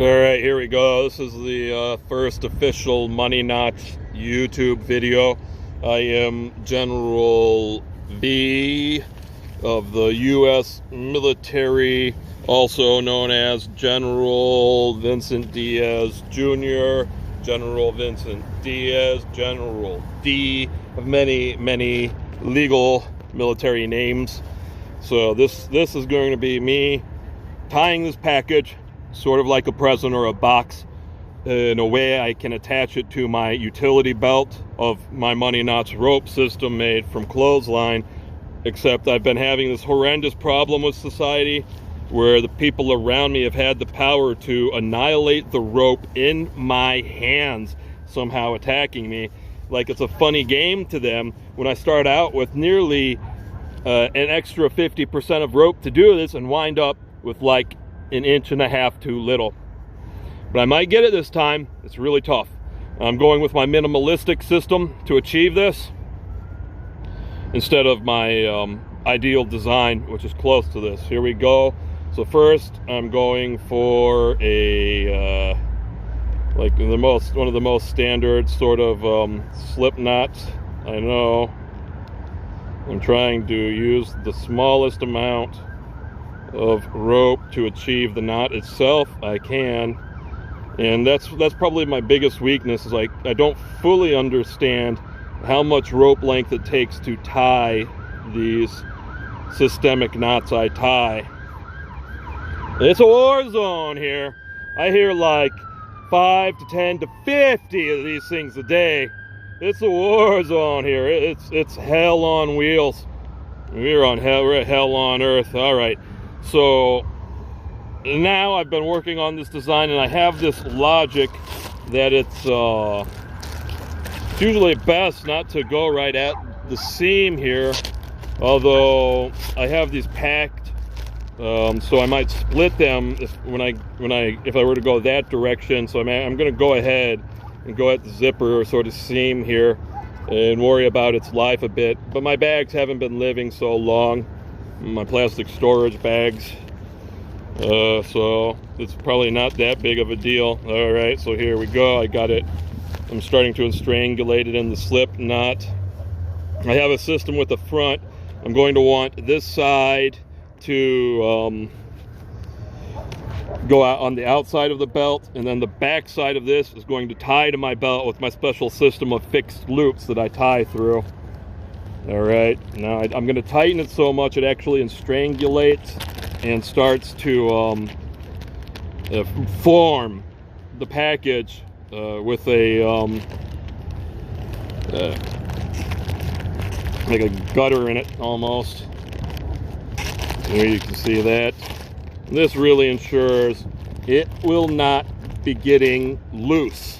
Alright, here we go. This is the first official Money Knots YouTube video. I am General V of the U.S. military, also known as General Vincent Diaz Jr., General Vincent Diaz, General D, of many legal military names. So this is going to be me tying this package sort of like a present or a box. In a way, I can attach it to my utility belt of my Money Knots rope system made from clothesline, except I've been having this horrendous problem with society where the people around me have had the power to annihilate the rope in my hands, somehow attacking me like it's a funny game to them, when I start out with nearly an extra 50% of rope to do this and wind up with like an inch and a half too little. But I might get it this time. It's really tough. I'm going with my minimalistic system to achieve this instead of my ideal design, which is close to this. Here we go. So first I'm going for a like one of the most standard sort of slip knots. I know I'm trying to use the smallest amount of rope to achieve the knot itself I can, and that's probably my biggest weakness, is like I don't fully understand how much rope length it takes to tie these systemic knots I tie. It's a war zone here. I hear like 5 to 10 to 50 of these things a day. It's a war zone here. It's hell on wheels. We're at hell on earth. All right. So now I've been working on this design, and I have this logic that it's usually best not to go right at the seam here, although I have these packed, so I might split them if I were to go that direction. So I'm going to go ahead and go at the zipper sort of seam here and worry about its life a bit. But my bags haven't been living so long, my plastic storage bags, so it's probably not that big of a deal. All right, so here we go. I got it. I'm starting to strangulate it in the slip knot. I have a system with the front. I'm going to want this side to go out on the outside of the belt, and then the back side of this is going to tie to my belt with my special system of fixed loops that I tie through. All right, now I'm going to tighten it so much it actually strangulates and starts to form the package with a like a gutter in it almost. Here you can see that. This really ensures it will not be getting loose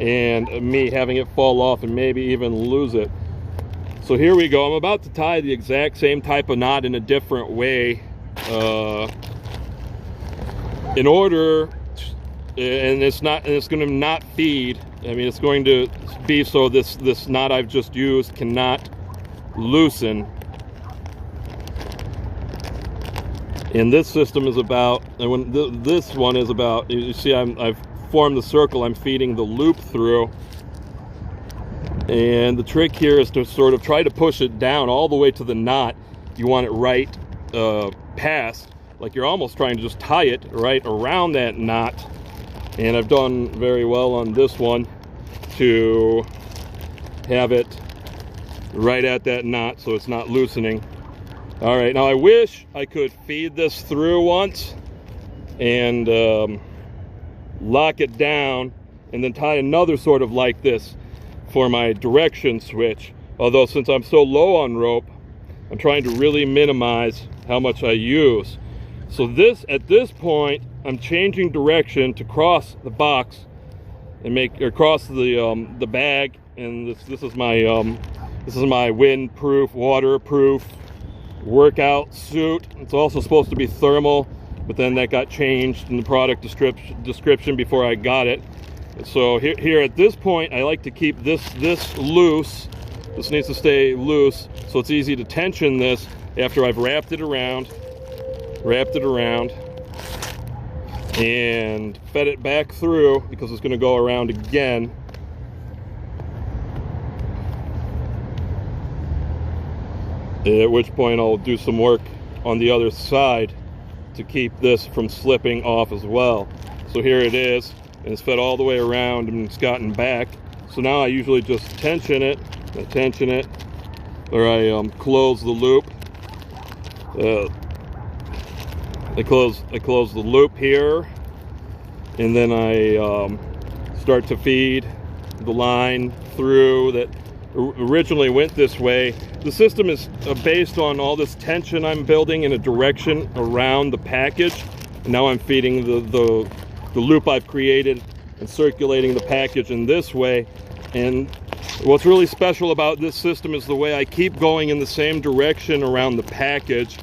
and me having it fall off and maybe even lose it. So here we go. I'm about to tie the exact same type of knot in a different way in order, and it's going to not feed. I mean, it's going to be so this knot I've just used cannot loosen. And this system is about, and when this one is about, you see I've formed the circle I'm feeding the loop through. And the trick here is to sort of try to push it down all the way to the knot. You want it right past, like you're almost trying to just tie it right around that knot. And I've done very well on this one to have it right at that knot so it's not loosening. All right, now I wish I could feed this through once and lock it down and then tie another sort of like this for my direction switch. Although since I'm so low on rope, I'm trying to really minimize how much I use. So at this point, I'm changing direction to cross the box and cross the bag. And this is my windproof, waterproof workout suit. It's also supposed to be thermal, but then that got changed in the product description before I got it. So here at this point, I like to keep this loose. This needs to stay loose, so it's easy to tension this after I've wrapped it around. and fed it back through because it's going to go around again. At which point I'll do some work on the other side to keep this from slipping off as well. So here it is, and it's fed all the way around and it's gotten back. So now I usually just tension it, or I close the loop. I close the loop here, and then I start to feed the line through that originally went this way. The system is based on all this tension I'm building in a direction around the package, and now I'm feeding the loop I've created and circulating the package in this way. And what's really special about this system is the way I keep going in the same direction around the package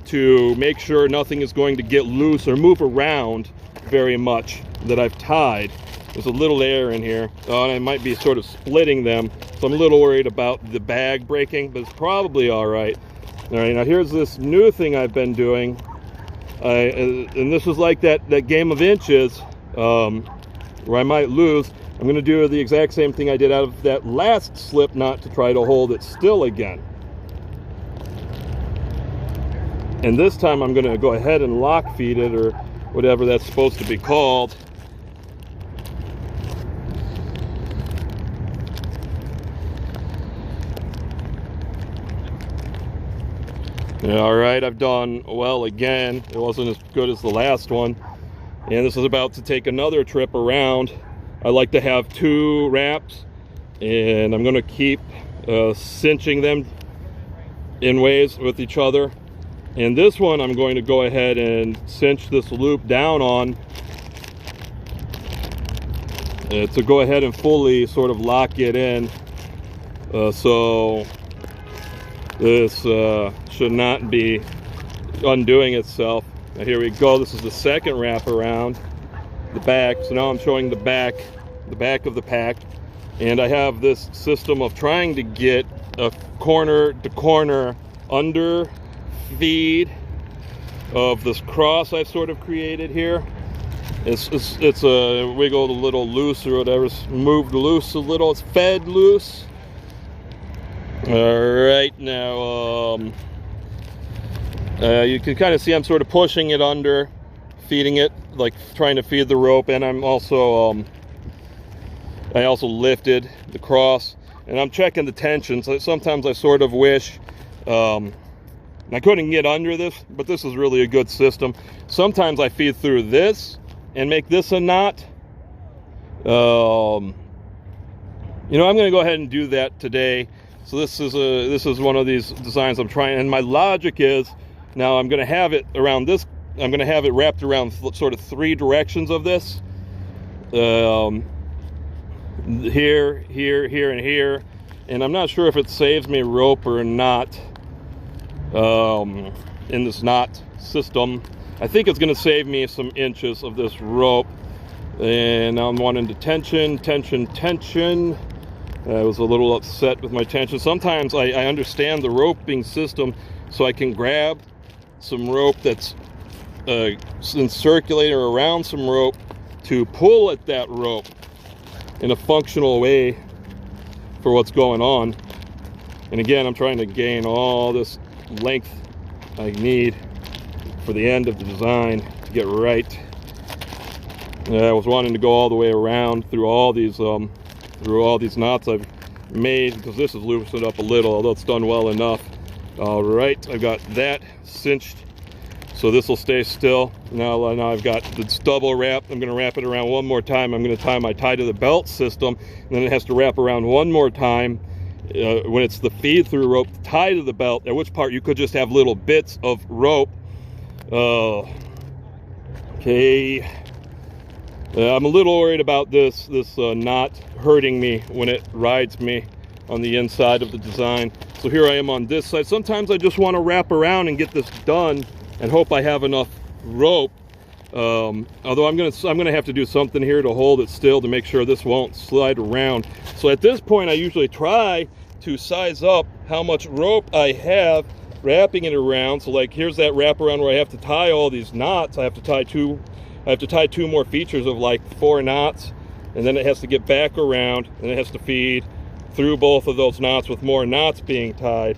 to make sure nothing is going to get loose or move around very much that I've tied. There's a little air in here, and I might be sort of splitting them, so I'm a little worried about the bag breaking, but it's probably all right. All right, now here's this new thing I've been doing, and this is like that game of inches where I might lose. I'm going to do the exact same thing I did out of that last slip knot to try to hold it still again. And this time I'm going to go ahead and lock feed it, or whatever that's supposed to be called. Yeah, all right, I've done well again. It wasn't as good as the last one. And this is about to take another trip around. I like to have 2 wraps, and I'm going to keep cinching them in ways with each other. And this one I'm going to go ahead and cinch this loop down on to go ahead and fully sort of lock it in. So this should not be undoing itself. Now here we go. This is the second wrap around the back. So now I'm showing the back of the pack. And I have this system of trying to get a corner to corner under feed of this cross I've sort of created here. It's wiggled a little loose or whatever. It's moved loose a little. It's fed loose. All right, now you can kind of see I'm sort of pushing it under, feeding it, like trying to feed the rope, and I'm also I also lifted the cross, and I'm checking the tension. So sometimes I sort of wish I couldn't get under this, but this is really a good system. Sometimes I feed through this and make this a knot. You know, I'm going to go ahead and do that today. So this is one of these designs I'm trying, and my logic is now I'm going to have it around this. I'm going to have it wrapped around sort of 3 directions of this. Here, here, here, and here. And I'm not sure if it saves me rope or not. In this knot system, I think it's going to save me some inches of this rope. And now I'm wanting to tension. I was a little upset with my tension. Sometimes I understand the roping system, so I can grab some rope that's circulating around some rope to pull at that rope in a functional way for what's going on. And again, I'm trying to gain all this length I need for the end of the design to get right. I was wanting to go all the way around through all these knots I've made, because this is loosened up a little, although it's done well enough. All right, I've got that cinched, so this will stay still. Now I've got this double wrap. I'm going to wrap it around one more time. I'm going to tie my tie to the belt system, and then it has to wrap around one more time when it's the feed through rope tied to the belt, at which part you could just have little bits of rope. Okay. I'm a little worried about this knot hurting me when it rides me on the inside of the design. So here I am on this side. Sometimes I just want to wrap around and get this done and hope I have enough rope. Although I'm gonna have to do something here to hold it still to make sure this won't slide around. So at this point I usually try to size up how much rope I have wrapping it around. So like here's that wrap around where I have to tie all these knots. I have to tie I have to tie 2 more features of like 4 knots, and then it has to get back around, and it has to feed through both of those knots with more knots being tied.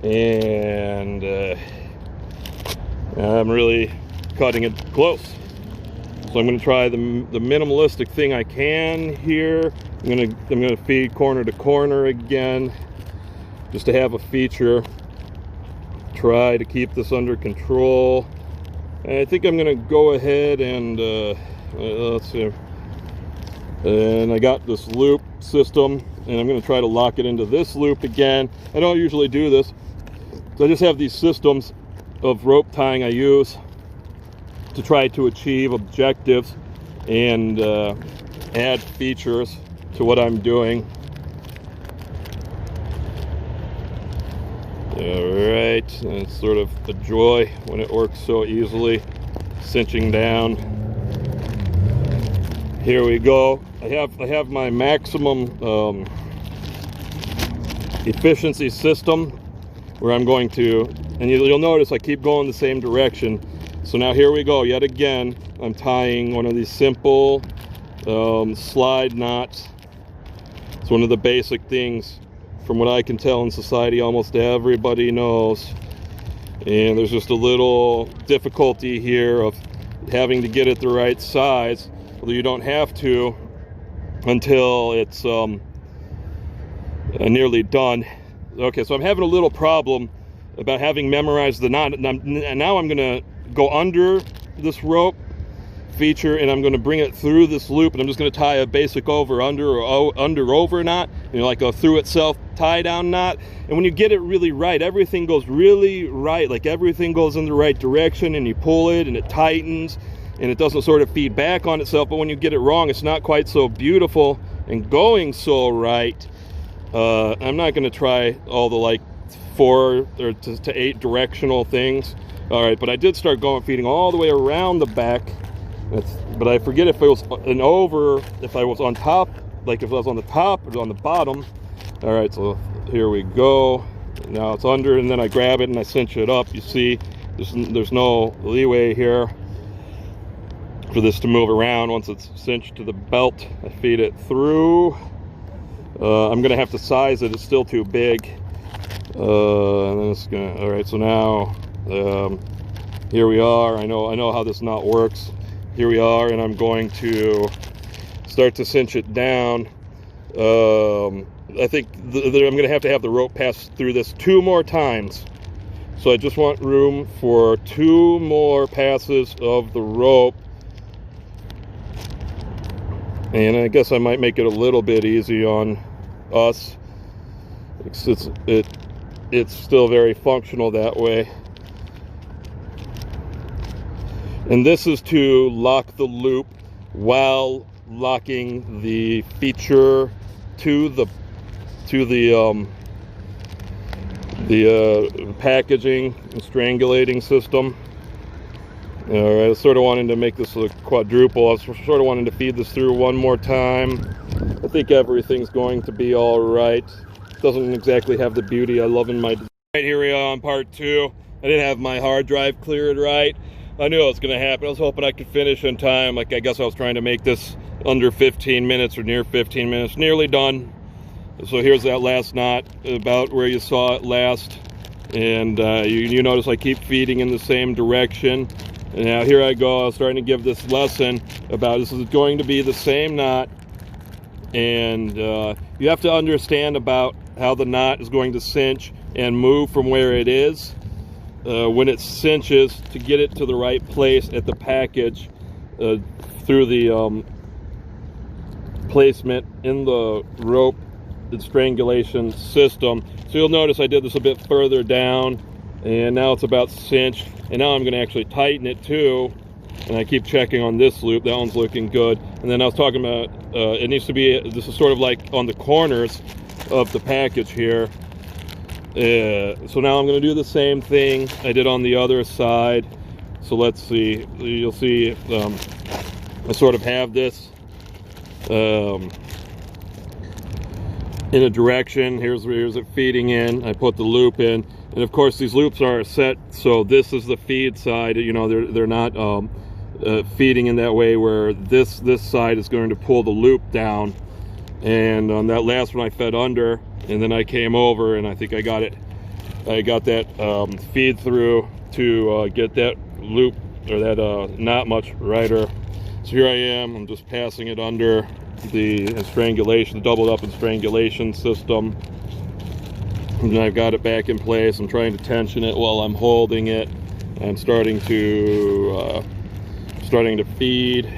And I'm really cutting it close. So I'm going to try the minimalistic thing I can here. I'm going to feed corner to corner again, just to have a feature. Try to keep this under control. And I think I'm going to go ahead and let's see. And I got this loop system, and I'm going to try to lock it into this loop again. I don't usually do this, so I just have these systems of rope tying I use to try to achieve objectives and add features to what I'm doing. Alright, and it's sort of a joy when it works so easily. Cinching down. Here we go. I have my maximum efficiency system where I'm going to, and you'll notice I keep going the same direction. So now here we go yet again. I'm tying one of these simple slide knots. It's one of the basic things, from what I can tell in society, almost everybody knows. And there's just a little difficulty here of having to get it the right size, although you don't have to until it's nearly done. Okay, so I'm having a little problem about having memorized the knot, and now I'm gonna go under this rope feature, and I'm going to bring it through this loop, and I'm just going to tie a basic over under or under over knot, like a through itself tie down knot. And when you get it really right, everything goes really right, like everything goes in the right direction, and you pull it and it tightens and it doesn't sort of feed back on itself. But when you get it wrong, it's not quite so beautiful and going so right. I'm not going to try all the like 4 or to 8 directional things. All right, but I did start feeding all the way around the back. But I forget if it was an over, if I was on top, like if I was on the top or on the bottom. All right, so here we go. Now it's under, and then I grab it and I cinch it up. You see, there's no leeway here for this to move around. Once it's cinched to the belt, I feed it through. I'm gonna have to size it. It's still too big. And then it's gonna. All right, so now here we are. I know how this knot works. Here we are, and I'm going to start to cinch it down. I think I'm going to have the rope pass through this 2 more times. So I just want room for 2 more passes of the rope. And I guess I might make it a little bit easy on us. It's still very functional that way. And this is to lock the loop while locking the feature to the packaging and strangulating system. All right, I was sort of wanting to make this a quadruple. I was sort of wanting to feed this through 1 more time. I think everything's going to be all right. Doesn't exactly have the beauty I love in my design. Right, here we are on part 2. I didn't have my hard drive cleared right. I knew it was going to happen. I was hoping I could finish in time. Like, I guess I was trying to make this under 15 minutes or near 15 minutes. Nearly done. So here's that last knot, about where you saw it last. And you notice I keep feeding in the same direction. And now here I go. I was starting to give this lesson about this is going to be the same knot. And you have to understand about how the knot is going to cinch and move from where it is. When it cinches, to get it to the right place at the package through the placement in the rope and strangulation system. So you'll notice I did this a bit further down, and now it's about cinched, and now I'm going to actually tighten it too. And I keep checking on this loop. That one's looking good. And then I was talking about it needs to be, this is sort of like on the corners of the package here. So now I'm going to do the same thing I did on the other side. So let's see. You'll see I sort of have this in a direction. Here's it feeding in. I put the loop in, and of course these loops are set so this is the feed side. You know, they're not feeding in that way where this side is going to pull the loop down. And on that last one I fed under, and then I came over and I think I got that feed through to get that loop, or that knot much righter. So here I am, I'm just passing it under the strangulation, the doubled up and strangulation system. And I've got it back in place. I'm trying to tension it while I'm holding it. I'm starting to feed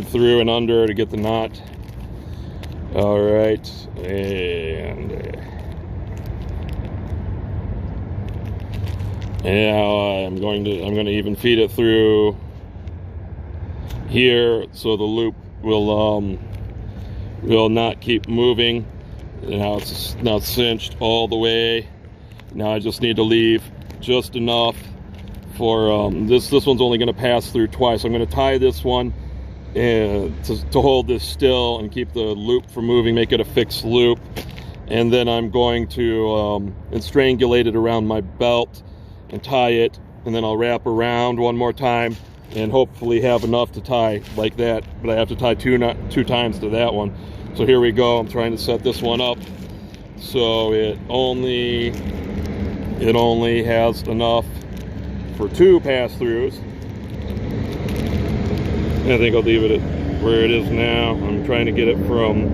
through and under to get the knot. All right, and now I'm going to even feed it through here so the loop will not keep moving. Now it's cinched all the way. Now I just need to leave just enough for this one's only going to pass through twice. I'm going to tie this one and to hold this still and keep the loop from moving, make it a fixed loop. And then I'm going to strangulate it around my belt and tie it, and then I'll wrap around one more time and hopefully have enough to tie like that. But I have to tie two times to that one. So here we go. I'm trying to set this one up so it only has enough for 2 pass-throughs. I think I'll leave it at where it is now. I'm trying to get it from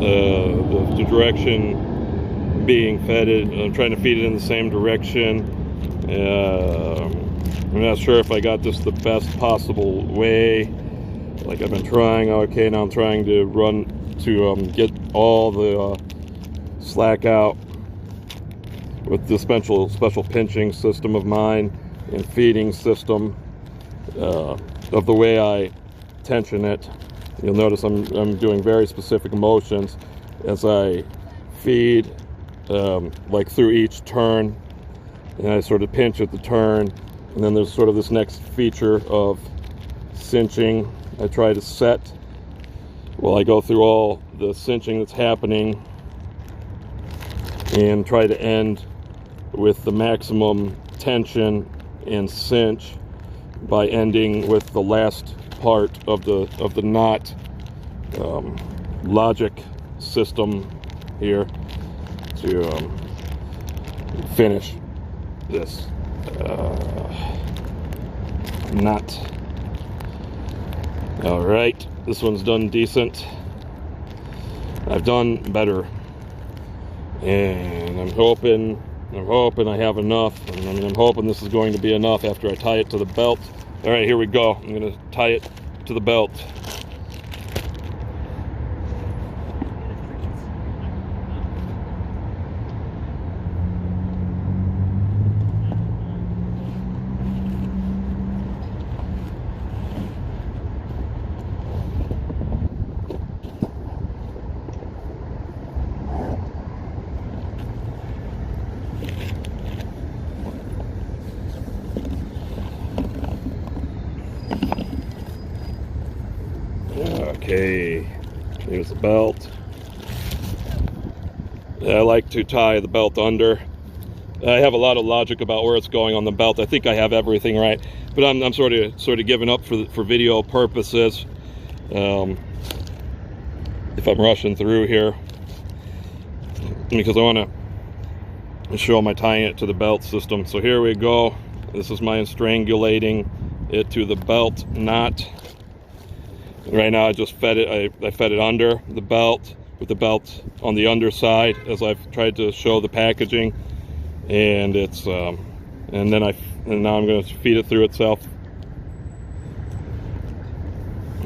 the direction being fed it. I'm trying to feed it in the same direction. I'm not sure if I got this the best possible way, like I've been trying. Okay, now I'm trying to get all the slack out with the special pinching system of mine and feeding system of the way I tension it. You'll notice I'm doing very specific motions as I feed, like through each turn, and I sort of pinch at the turn, and then there's sort of this next feature of cinching. I try to set while I go through all the cinching that's happening and try to end with the maximum tension and cinch by ending with the last part of the knot logic system here to finish this knot. All right, this one's done decent. I've done better, and I'm hoping I have enough. I'm hoping this is going to be enough after I tie it to the belt. All right, here we go. I'm going to tie it to the belt. Okay, here's the belt. I like to tie the belt under. I have a lot of logic about where it's going on the belt. I think I have everything right, but I'm sort of giving up for video purposes. If I'm rushing through here, because I want to show my tying it to the belt system. So here we go. This is my strangulating it to the belt knot. Right now I just fed it, I fed it under the belt with the belt on the underside as I've tried to show the packaging, and it's and now I'm going to feed it through itself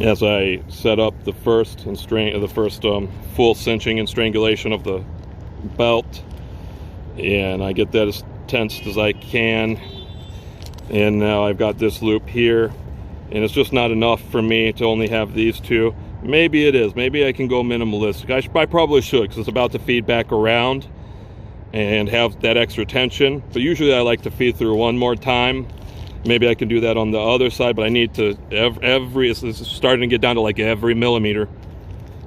as I set up the first full cinching and strangulation of the belt, and I get that as tensed as I can. And now I've got this loop here, and it's just not enough for me to only have these two. Maybe it is. Maybe I can go minimalistic. I probably should, because it's about to feed back around and have that extra tension. But usually I like to feed through one more time. Maybe I can do that on the other side, but I need to it's starting to get down to like every millimeter.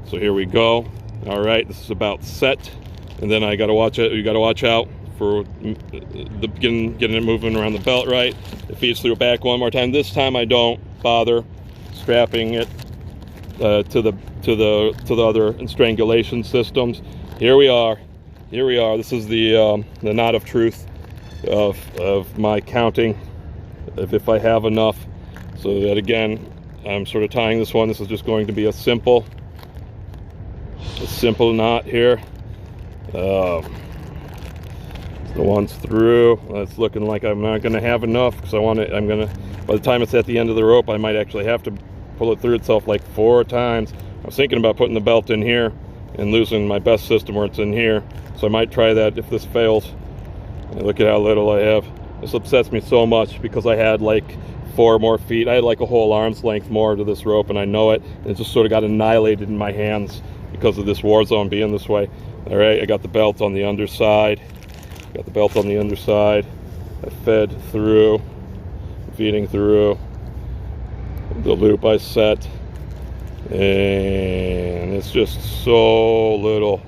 So here we go. All right, this is about set. And then I got to watch it. You got to watch out for getting it moving around the belt right. It feeds through back one more time. This time I don't bother strapping it to the other strangulation systems. Here we are. This is the knot of truth of my counting, if I have enough. So that again, I'm sort of tying this one. This is just going to be a simple knot here. The ones through, it's looking like I'm not going to have enough, because by the time it's at the end of the rope, I might actually have to pull it through itself like 4 times. I was thinking about putting the belt in here and losing my best system where it's in here, so I might try that if this fails. And look at how little I have. This upsets me so much, because I had like 4 more feet. I had like a whole arm's length more to this rope, and I know it, and it just sort of got annihilated in my hands because of this war zone being this way. All right, I got the belt on the underside. I fed through, feeding through the loop I set, and it's just so little.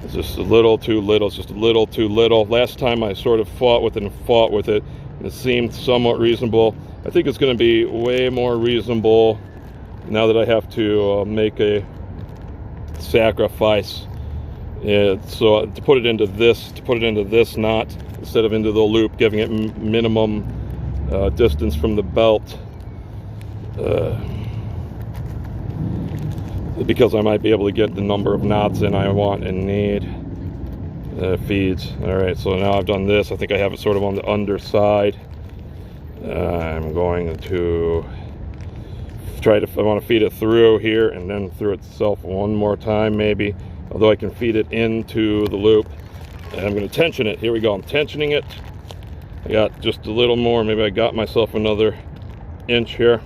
It's just a little too little. It's just a little too little. Last time I sort of fought with it, and it seemed somewhat reasonable. I think it's going to be way more reasonable now that I have to make a sacrifice. So to put it into this knot instead of into the loop, giving it minimum distance from the belt, because I might be able to get the number of knots in I want and need. Feeds. All right, so now I've done this. I think I have it sort of on the underside. I'm going to I want to feed it through here and then through itself one more time maybe, although I can feed it into the loop. And I'm going to tension it. Here we go. I'm tensioning it. I got just a little more. Maybe I got myself another inch here.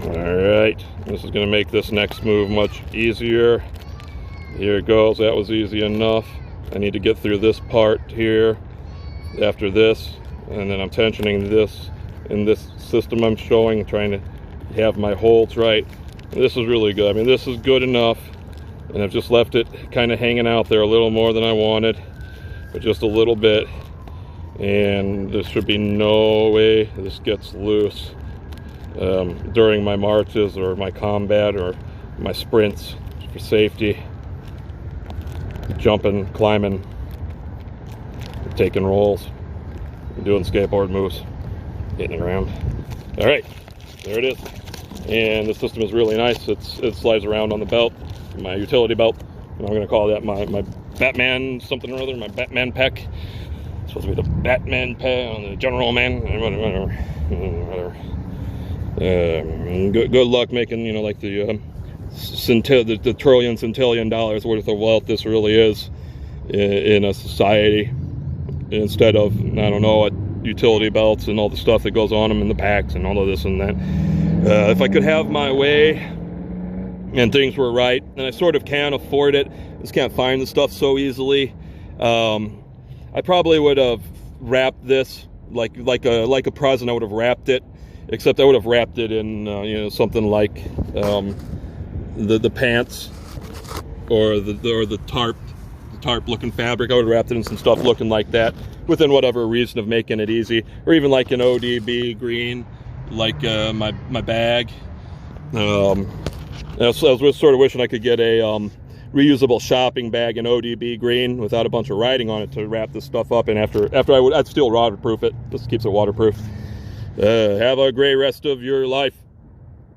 All right, this is going to make this next move much easier. Here it goes. That was easy enough. I need to get through this part here after this, and then I'm tensioning this in this system I'm showing, trying to have my holds right. And this is really good. I mean, this is good enough, and I've just left it kind of hanging out there a little more than I wanted, but just a little bit, and there should be no way this gets loose during my marches or my combat or my sprints for safety. Jumping, climbing, taking rolls, doing skateboard moves, getting around. All right, there it is. And the system is really nice. It slides around on the belt, my utility belt. And I'm going to call that my Batman something or other, my Batman pack. It's supposed to be the Batman pack on the General Man, whatever. Good luck making, like the Centillion dollars worth of wealth this really is in a society, instead of, I don't know, utility belts and all the stuff that goes on them in the packs and all of this and that. If I could have my way and things were right, and I sort of can afford it, just can't find the stuff so easily, I probably would have wrapped this like a present. I would have wrapped it, except I would have wrapped it in something like the pants or the tarp looking fabric. I would have wrapped it in some stuff looking like that, within whatever reason of making it easy, or even like an ODB green, like my bag. So I was sort of wishing I could get a reusable shopping bag in ODB green without a bunch of writing on it to wrap this stuff up. And I'd still waterproof it. This keeps it waterproof. Have a great rest of your life.